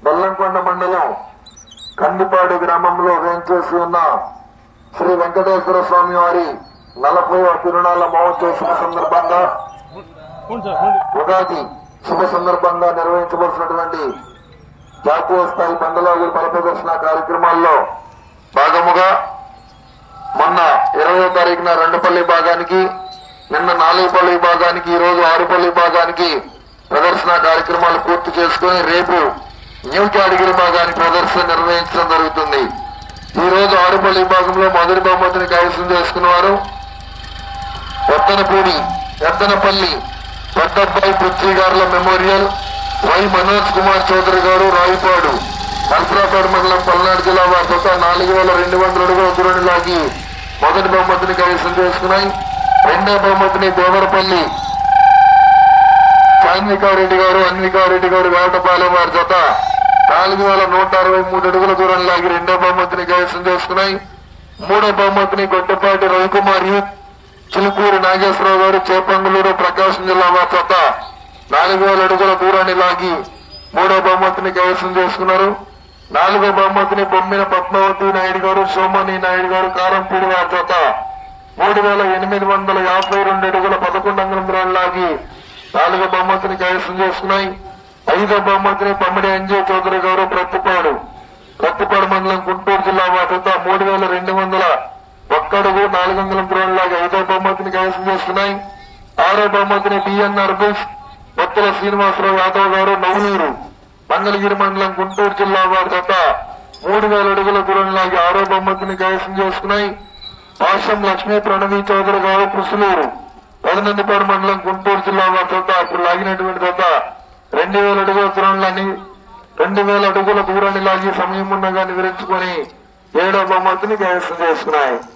బెల్లంకొండ మండలం కందిపాడు గ్రామంలో వేంచేసి ఉన్న శ్రీ వెంకటేశ్వర స్వామి వారి 40వ తిరునాళ్ల మహోత్సవ సందర్భంగా ఉగాది శుభ సందర్భంగా నిర్వహించవలసినటువంటి జాతీయ స్థాయి బండలాగుల బల ప్రదర్శన కార్యక్రమాల్లో భాగముగా మొన్న 20వ తారీఖున రెండుపల్లి భాగానికి, నిన్న 4పల్లి భాగానికి, ఈ రోజు 6పల్లి భాగానికి ప్రదర్శన కార్యక్రమాలు పూర్తి చేసుకుని రేపు న్యూ కేటగిరీ భాగానికి ప్రదర్శన నిర్వహించడం జరుగుతుంది. ఈ రోజు 6పల్లి భాగంలో మొదటి బహుమతిని కైవసం చేసుకున్నవారు ఎత్తనపల్లి పెద్దబ్బాయి పృథ్వీగారుల మెమోరియల్ వై మనోజ్ కుమార్ చౌదరి గారు రావిపాడు నరసరావుపేట మండలం పల్నాడు జిల్లా వారి 4200 అడుగుల దూరాన్ని లాగి మొదటి బహుమతిని కైవసం చేసుకున్నాయి. రెండో బహుమతిని దేవరపల్లి చాంద్రికారెడ్డి గారు వేటపాలెం వారి 4163 అడుగుల దూరం లాగి రెండో బహుమతిని కైవసం చేసుకున్నాయి. మూడో బహుమతిని గొడ్డపాటి రవికుమార్ చిలుకూరు నాగేశ్వరరావు గారు చేపంగులూరు ప్రకాశం జిల్లా వారి 4000 అడుగుల దూరాన్ని లాగి మూడో బహుమతిని కైవసం చేసుకున్నారు. నాలుగో బహుమతిని బొమ్మిన పద్మావతి నాయుడు గారు, సోమని నాయుడు గారు కారంపూడి వారి 3852 అడుగుల 11 అంగుళం దూరాన్ని లాగి నాలుగో బహుమతిని కైవసం చేసుకున్నాయి. ఐదో బహుమతిని పమ్మిడి అంజయ్ చౌదరి గారు ప్రత్తిపాడు మండలం గుంటూరు జిల్లా వారి 3201 అడుగు 4 అంగుళం దూరం లాగి ఐదో బహుమతిని కైవసం చేసుకున్నాయి. ఆరో బహుమతిని బిఎన్ఆర్ బుస్ బొత్తుల శ్రీనివాసరావు యాదవ్ గారు నవలూరు మంగళగిరి మండలం గుంటూరు జిల్లా వారి 3000 అడుగుల దూరం లాగి ఆరో బహుమతిని కైవసం చేసుకున్నాయి. పాశం లక్ష్మీ ప్రణవి చౌదరి గారు పుసులూరు పెదనందిపాడు మండలం గుంటూరు జిల్లా వారి అప్పుడు లాగినటువంటి 2000 అడుగుల దూరాన్ని లాగి సమయం ఉండగా వివరించుకొని 7వ బహుమతిని కైవసం చేసుకున్నాయి.